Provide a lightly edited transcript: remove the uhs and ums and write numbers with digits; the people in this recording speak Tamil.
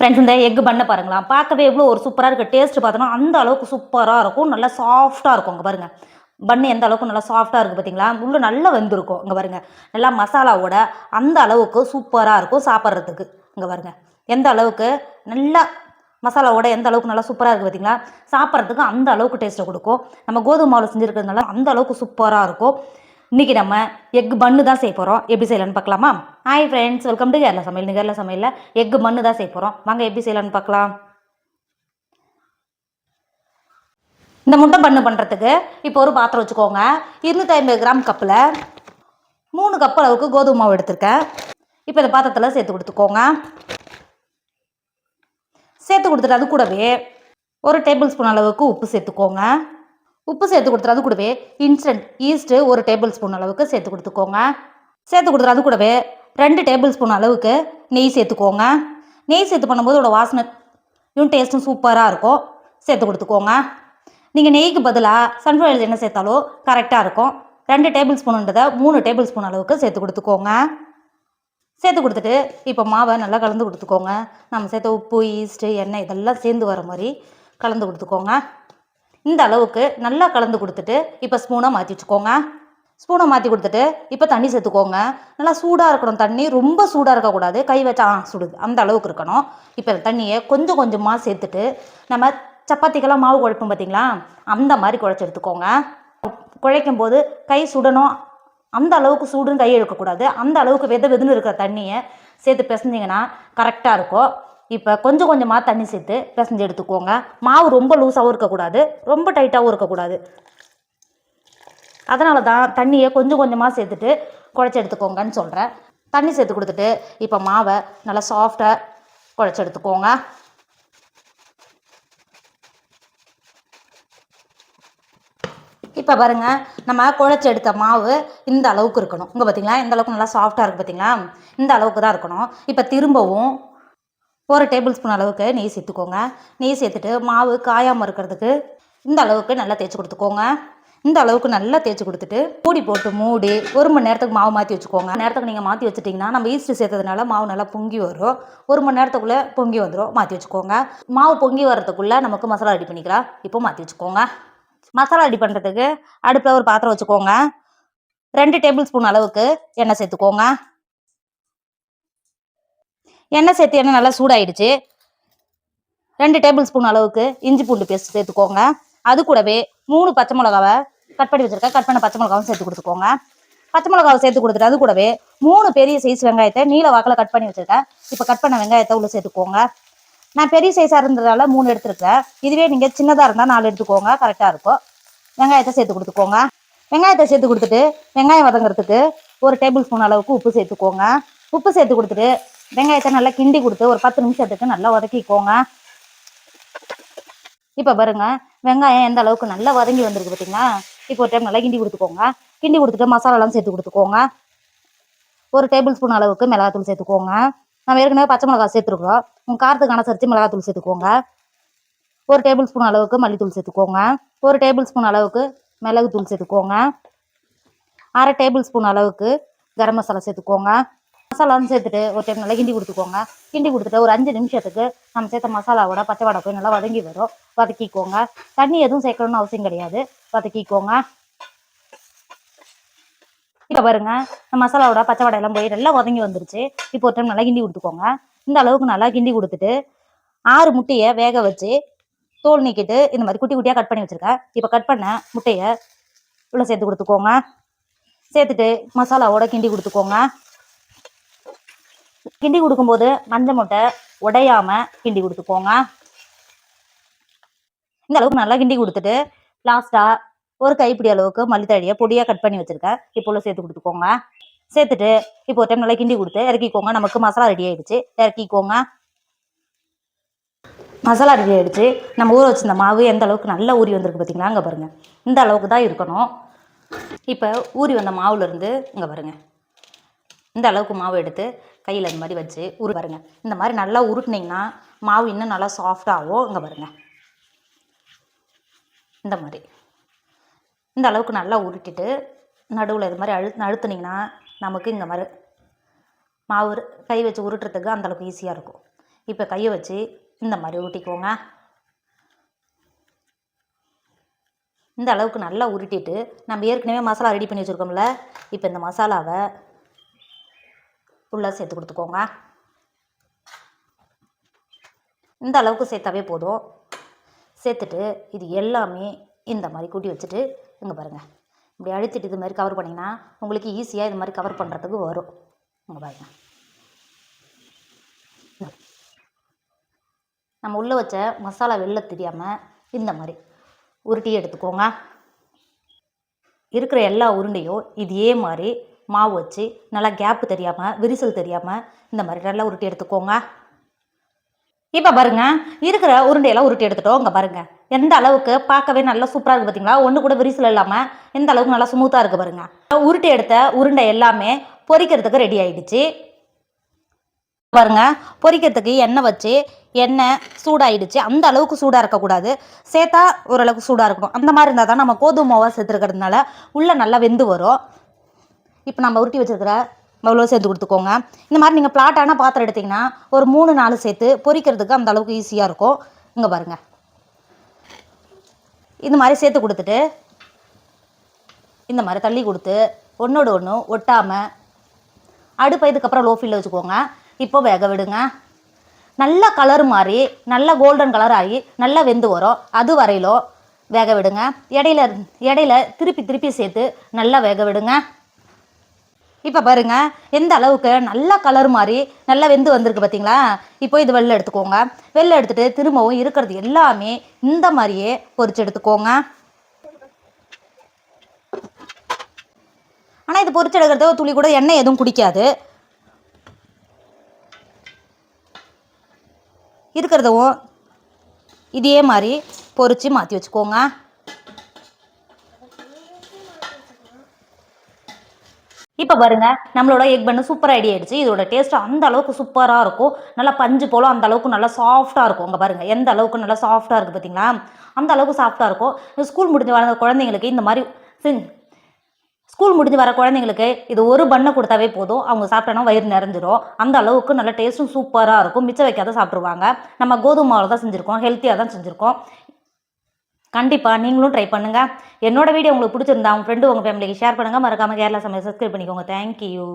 ஃப்ரெண்ட்ஸ் இந்த எக் பண்ண பாருங்களா, பார்க்கவே எவ்வளோ ஒரு சூப்பராக இருக்குது. டேஸ்ட் பார்த்தோன்னா அந்த அளவுக்கு சூப்பராக இருக்கும். நல்லா சாஃப்டாக இருக்கும். இங்கே பாருங்கள், பண்ணு எந்த அளவுக்கு நல்லா சாஃப்டாக இருக்குது பார்த்தீங்களா? உள்ளே நல்லா வெந்திருக்கும். இங்கே பாருங்கள், நல்லா மசாலாவோட அந்த அளவுக்கு சூப்பராக இருக்கும் சாப்பிட்றதுக்கு. இங்கே பாருங்கள், எந்த அளவுக்கு நல்லா மசாலாவோட எந்த அளவுக்கு நல்லா சூப்பராக இருக்குது பார்த்தீங்களா? சாப்பிட்றதுக்கு அந்த அளவுக்கு டேஸ்ட்டை கொடுக்கும். நம்ம கோதுமை மாவில் செஞ்சுருக்கிறதுனால அந்த அளவுக்கு சூப்பராக இருக்கும். இன்றைக்கி நம்ம எக் பன்னு தான் செய்ய போகிறோம். எப்படி செய்யலான்னு பார்க்கலாமா? Hi friends, welcome to Kerala சமையல். கேரளா சமையலில் எக் பன்னு தான் செய்ய போகிறோம். வாங்க எப்படி செய்யலான்னு பார்க்கலாம். இந்த முட்டை பன்னு பண்ணுறதுக்கு இப்போ ஒரு பாத்திரம் வச்சுக்கோங்க. 250 கிராம் கப்பில் 3 கப் அளவுக்கு கோதுமை மாவு எடுத்திருக்கேன். இப்போ இந்த பாத்திரத்தில் சேர்த்து கொடுத்துக்கோங்க. சேர்த்து கொடுத்துட்டு அது கூடவே 1 டேபிள் ஸ்பூன் அளவுக்கு உப்பு சேர்த்துக்கோங்க. உப்பு சேர்த்து கொடுத்துட்டு அது கூடவே இன்ஸ்டன்ட் ஈஸ்ட்டு 1 டேபிள் ஸ்பூன் அளவுக்கு சேர்த்து கொடுத்துக்கோங்க. சேர்த்து கொடுத்துட்டு அது கூடவே 2 டேபிள் ஸ்பூன் அளவுக்கு நெய் சேர்த்துக்கோங்க. நெய் சேர்த்து பண்ணும்போது அதோட வாசனையும் டேஸ்ட்டும் சூப்பராக இருக்கும். சேர்த்து கொடுத்துக்கோங்க. நீங்கள் நெய்க்கு பதிலாக சன்ஃப்ளவர் எண்ணெய் சேர்த்தாலும் கரெக்டாக இருக்கும். 2 டேபிள் ஸ்பூனுன்றதை 3 டேபிள் ஸ்பூன் அளவுக்கு சேர்த்து கொடுத்துக்கோங்க. சேர்த்து கொடுத்துட்டு இப்போ மாவை நல்லா கலந்து கொடுத்துக்கோங்க. நம்ம சேர்த்த உப்பு, ஈஸ்ட்டு, எண்ணெய் இதெல்லாம் சேர்ந்து வர மாதிரி கலந்து கொடுத்துக்கோங்க. இந்த அளவுக்கு நல்லா கலந்து கொடுத்துட்டு இப்போ ஸ்பூனை மாற்றி வச்சுக்கோங்க. ஸ்பூனை மாற்றி கொடுத்துட்டு இப்போ தண்ணி சேர்த்துக்கோங்க. நல்லா சூடாக இருக்கணும் தண்ணி, ரொம்ப சூடாக இருக்கக்கூடாது. கை வச்சா சுடுது அந்த அளவுக்கு இருக்கணும். இப்போ தண்ணியை கொஞ்சம் கொஞ்சமாக சேர்த்துட்டு நம்ம சப்பாத்திக்கெல்லாம் மாவு குழைப்போம் பார்த்தீங்களா, அந்த மாதிரி குழைச்சி எடுத்துக்கோங்க. குழைக்கும் போது கை சுடணும், அந்த அளவுக்கு சூடுன்னு கை எடுக்கக்கூடாது. அந்த அளவுக்கு வெதுன்னு இருக்கிற தண்ணியை சேர்த்து பிசைஞ்சிங்கன்னா கரெக்டாக இருக்கும். இப்போ கொஞ்சம் கொஞ்சமாக தண்ணி சேர்த்து பிசைஞ்சு எடுத்துக்கோங்க. மாவு ரொம்ப லூஸாகவும் இருக்கக்கூடாது, ரொம்ப டைட்டாகவும் இருக்கக்கூடாது. அதனால தான் தண்ணியை கொஞ்சம் கொஞ்சமாக சேர்த்துட்டு குழைச்சி எடுத்துக்கோங்கன்னு சொல்கிறேன். தண்ணி சேர்த்து கொடுத்துட்டு இப்போ மாவை நல்லா சாஃப்டாக குழைச்சி எடுத்துக்கோங்க. இப்போ பாருங்கள், நம்ம குழைச்சி எடுத்த மாவு இந்த அளவுக்கு இருக்கணும். இங்கே பார்த்தீங்களா, இந்த அளவுக்கு நல்லா சாஃப்டாக இருக்குது பார்த்தீங்களா? இந்த அளவுக்கு தான் இருக்கணும். இப்போ திரும்பவும் 1 டேபிள் ஸ்பூன் அளவுக்கு நெய் சேர்த்துக்கோங்க. நெய் சேர்த்துட்டு மாவு காயாமல் இருக்கிறதுக்கு இந்த அளவுக்கு நல்லா தேய்ச்சி கொடுத்துக்கோங்க. இந்த அளவுக்கு நல்லா தேய்ச்சி கொடுத்துட்டு மூடி போட்டு மூடி 1 மணி நேரத்துக்கு மாவு மாற்றி வச்சுக்கோங்க. நேரத்துக்கு நீங்கள் மாற்றி வச்சுட்டிங்கன்னா நம்ம ஈஸ்ட்டு சேர்த்ததுனால மாவு நல்லா பொங்கி வரும். 1 மணி நேரத்துக்குள்ளே பொங்கி வந்துடும். மாற்றி வச்சுக்கோங்க. மாவு பொங்கி வர்றதுக்குள்ளே நமக்கு மசாலா ரெடி பண்ணிக்கலாம். இப்போ மாற்றி வச்சுக்கோங்க. மசாலா ரெடி பண்ணுறதுக்கு அடுப்பில் ஒரு பாத்திரம் வச்சுக்கோங்க. 2 டேபிள் ஸ்பூன் அளவுக்கு எண்ணெய் சேர்த்துக்கோங்க. எண்ணெய் சேர்த்து எண்ணெய் நல்லா சூடாயிடுச்சு. 2 டேபிள் ஸ்பூன் அளவுக்கு இஞ்சி பூண்டு பேஸ்ட் சேர்த்துக்கோங்க. அது கூடவே 3 பச்சை மிளகாவை கட் பண்ணி வச்சுருக்கேன். கட் பண்ண பச்சை மிளகாவும் சேர்த்து கொடுத்துக்கோங்க. பச்சை மிளகாவை சேர்த்து கொடுத்துட்டு அது கூடவே 3 பெரிய சைஸ் வெங்காயத்தை நீல வாக்கில் கட் பண்ணி வச்சுருக்கேன். இப்போ கட் பண்ண வெங்காயத்தை உள்ள சேர்த்துக்கோங்க. நான் பெரிய சைஸாக இருந்ததால 3 எடுத்துருக்கேன். இதுவே நீங்கள் சின்னதாக இருந்தால் 4 எடுத்துக்கோங்க, கரெக்டாக இருக்கும். வெங்காயத்தை சேர்த்து கொடுத்துக்கோங்க. வெங்காயத்தை சேர்த்து கொடுத்துட்டு வெங்காயம் வதங்கிறதுக்கு 1 டேபிள் ஸ்பூன் அளவுக்கு உப்பு சேர்த்துக்கோங்க. உப்பு சேர்த்து கொடுத்துட்டு வெங்காயத்தை நல்லா கிண்டி கொடுத்து ஒரு 10 நிமிஷத்துக்கு நல்லா வதக்கிக்கோங்க. இப்போ பாருங்க, வெங்காயம் எந்த அளவுக்கு நல்லா வதங்கி வந்திருக்கு பார்த்தீங்களா? இப்போ ஒரு டைம் நல்லா கிண்டி கொடுத்துக்கோங்க. கிண்டி கொடுத்துட்டு மசாலாலாம் சேர்த்து கொடுத்துக்கோங்க. 1 டேபிள் ஸ்பூன் அளவுக்கு மிளகாத்தூள் சேர்த்துக்கோங்க. நம்ம ஏற்கனவே பச்சை மிளகா சேர்த்துருக்குறோம். உங்கள் காரத்துக்கு அனுசரித்து மிளகாத்தூள் சேர்த்துக்கோங்க. 1 டேபிள் ஸ்பூன் அளவுக்கு மல்லித்தூள் சேர்த்துக்கோங்க. 1 டேபிள் ஸ்பூன் அளவுக்கு மிளகுத்தூள் சேர்த்துக்கோங்க. 1/2 டேபிள் ஸ்பூன் அளவுக்கு கரம் மசாலா சேர்த்துக்கோங்க. மசாலான்னு சேர்த்துட்டு ஒரு டைம் நல்லா கிண்டி கொடுத்துக்கோங்க. கிண்டி கொடுத்துட்டு ஒரு 5 நிமிஷத்துக்கு நம்ம சேர்த்த மசாலாவோட பச்சை வாடை போய் நல்லா வதங்கி வரும். வதக்கிக்கோங்க. தண்ணி எதுவும் சேர்க்கணும்னு அவசியம் கிடையாது. வதக்கிக்கோங்க. இப்போ பாருங்க, மசாலாவோட பச்சை வாடையெல்லாம் போய் நல்லா வதங்கி வந்துருச்சு. இப்போ ஒரு டைம் நல்லா கிண்டி கொடுத்துக்கோங்க. இந்த அளவுக்கு நல்லா கிண்டி கொடுத்துட்டு 6 முட்டையை வேக வச்சு தோல் நீக்கிட்டு இந்த மாதிரி குட்டி குட்டியாக கட் பண்ணி வச்சுருக்கேன். இப்போ கட் பண்ண முட்டையை உள்ள சேர்த்து கொடுத்துக்கோங்க. சேர்த்துட்டு மசாலாவோட கிண்டி கொடுத்துக்கோங்க. கிண்டி கொடுக்கும்போது மஞ்சள் முட்டை உடையாமல் கிண்டி கொடுத்துக்கோங்க. இந்த அளவுக்கு நல்லா கிண்டி கொடுத்துட்டு லாஸ்ட்டாக ஒரு கைப்பிடி அளவுக்கு மல்லித்தழையை பொடியாக கட் பண்ணி வச்சுருக்கேன். இப்போ உள்ள சேர்த்து கொடுத்துக்கோங்க. சேர்த்துட்டு இப்போ ஒரு டைம் நல்லா கிண்டி கொடுத்து இறக்கிக்கோங்க. நமக்கு மசாலா ரெடி ஆகிடுச்சு. இறக்கிக்கோங்க. மசாலா ரெடி ஆகிடுச்சு. நம்ம ஊற வச்சிருந்த மாவு எந்த அளவுக்கு நல்லா ஊறி வந்திருக்கு பார்த்தீங்களா? அங்கே பாருங்கள், இந்த அளவுக்கு தான் இருக்கணும். இப்போ ஊறி வந்த மாவுலேருந்து இங்கே பாருங்கள், இந்த அளவுக்கு மாவு எடுத்து கையில் இந்த மாதிரி வச்சு பாருங்க. இந்த மாதிரி நல்லா உருட்டினீங்கன்னா மாவு இன்னும் நல்லா சாஃப்டாகும். இங்கே பாருங்கள், இந்த மாதிரி இந்த அளவுக்கு நல்லா உருட்டிட்டு நடுவில் இது மாதிரி அழுத்துனீங்கன்னா நமக்கு இந்த மாதிரி மாவு கை வச்சு உருட்டுறதுக்கு அந்தளவுக்கு ஈஸியாக இருக்கும். இப்போ கையை வச்சு இந்த மாதிரி உருட்டிக்கோங்க. இந்த அளவுக்கு நல்லா உருட்டிட்டு நம்ம ஏற்கனவே மசாலா ரெடி பண்ணி வச்சுருக்கோம்ல, இப்போ இந்த மசாலாவை உள்ளே சேர்த்து கொடுத்துக்கோங்க. இந்த அளவுக்கு சேர்த்தாவே போதும். சேர்த்துட்டு இது எல்லாமே இந்த மாதிரி கூட்டி வச்சுட்டு இங்கே பாருங்கள், இப்படி அழுத்திட்டு இது மாதிரி கவர் பண்ணிங்கன்னா உங்களுக்கு ஈஸியாக இது மாதிரி கவர் பண்ணுறதுக்கு வரும். இங்கே பாருங்கள், நம்ம உள்ளே வச்ச மசாலா வெளில தெரியாமல் இந்த மாதிரி உருட்டி எடுத்துக்கோங்க. இருக்கிற எல்லா உருண்டையும் இதே மாதிரி மாவு வச்சு நல்லா கேப்பு தெரியாமல் விரிசல் தெரியாமல் இந்த மாதிரி நல்லா உருட்டி எடுத்துக்கோங்க. இப்போ பாருங்க, இருக்கிற உருண்டையெல்லாம் உருட்டி எடுத்துட்டோம். இங்கே பாருங்கள் எந்த அளவுக்கு பார்க்கவே நல்லா சூப்பராக இருக்குது பார்த்தீங்களா? ஒன்று கூட விரிசல் இல்லாமல் எந்த அளவுக்கு நல்லா ஸ்மூத்தாக இருக்குது பாருங்க. உருட்டி எடுத்த உருண்டை எல்லாமே பொரிக்கிறதுக்கு ரெடி ஆகிடுச்சு. பாருங்க, பொரிக்கிறதுக்கு எண்ணெய் வச்சு எண்ணெய் சூடாகிடுச்சு. அந்த அளவுக்கு சூடாக இருக்கக்கூடாது, சேர்த்தா ஓரளவுக்கு சூடாக இருக்கணும். அந்த மாதிரி இருந்தால் தான் நம்ம கோதுமை மாவாக சேர்த்துருக்கிறதுனால உள்ளே நல்லா வெந்து வரும். இப்போ நம்ம உருட்டி வச்சுருக்கிற அவ்வளோ சேர்த்து கொடுத்துக்கோங்க. இந்த மாதிரி நீங்கள் பிளாட்டான பாத்திரம் எடுத்திங்கன்னா ஒரு 3-4 சேர்த்து பொரிக்கிறதுக்கு அந்த அளவுக்கு ஈஸியாக இருக்கும். இங்கே பாருங்கள், இந்த மாதிரி சேர்த்து கொடுத்துட்டு இந்த மாதிரி தள்ளி கொடுத்து ஒன்றோட ஒன்று ஒட்டாமல் அடுப்பை இதுக்கப்புறம் லோ ஃப்ளேமில் வச்சுக்கோங்க. இப்போ வேக விடுங்க. நல்ல கலர் மாதிரி நல்லா கோல்டன் கலர் ஆகி நல்லா வெந்து வரும். அது வரையிலும் வேக விடுங்க. இடையில திருப்பி சேர்த்து நல்லா வேக விடுங்க. இப்போ பாருங்கள் எந்த அளவுக்கு நல்லா கலர் மாதிரி நல்லா வெந்து வந்திருக்கு பார்த்தீங்களா? இப்போ இது வெளில எடுத்துக்கோங்க. வெளில எடுத்துகிட்டு திரும்பவும் இருக்கிறது எல்லாமே இந்த மாதிரியே பொரிச்சு எடுத்துக்கோங்க. ஆனால் இது பொரிச்சு எடுக்கிறது துளி கூட எண்ணெய் எதுவும் குடிக்காது. இருக்கிறதும் இதே மாதிரி பொரிச்சு மாற்றி வச்சுக்கோங்க. இப்போ பாருங்க, நம்மளோட எக் பண்ணு சூப்பராக ரெடி ஆகிடுச்சு. இதோட டேஸ்ட் அந்த அளவுக்கு சூப்பராக இருக்கும். நல்லா பஞ்சு போல அந்த அளவுக்கு நல்லா சாஃப்டாக இருக்கும். இங்கே பாருங்கள் எந்த அளவுக்கு நல்லா சாஃப்டாக இருக்குது பார்த்தீங்களா? அந்த அளவுக்கு சாஃப்டாக இருக்கும். ஸ்கூல் முடிஞ்சு வர குழந்தைங்களுக்கு இந்த மாதிரி ஸ்கூல் முடிஞ்சு வர குழந்தைங்களுக்கு இது ஒரு பண்ணை கொடுத்தாவே போதும், அவங்க சாப்பிட்டோன்னா வயிறு நிறைஞ்சிரும். அந்த அளவுக்கு நல்ல டேஸ்ட்டும் சூப்பராக இருக்கும். மிச்சம் வைக்காத சாப்பிட்ருவாங்க. நம்ம கோதுமை மாவில் தான் செஞ்சுருக்கோம், ஹெல்த்தியாக தான் செஞ்சுருக்கோம். கண்டிப்பாக நீங்களும் ட்ரை பண்ணுங்கள். என்னோட வீடியோ உங்களுக்கு பிடிச்சிருந்தா உங்கள் ஃப்ரெண்டு உங்கள் ஃபேமிலிக்கு ஷேர் பண்ணுங்கள். மறக்காமல் கேரளா சமையல் சப்ஸ்கிரைப் பண்ணிக்கோங்க. தேங்க்யூ.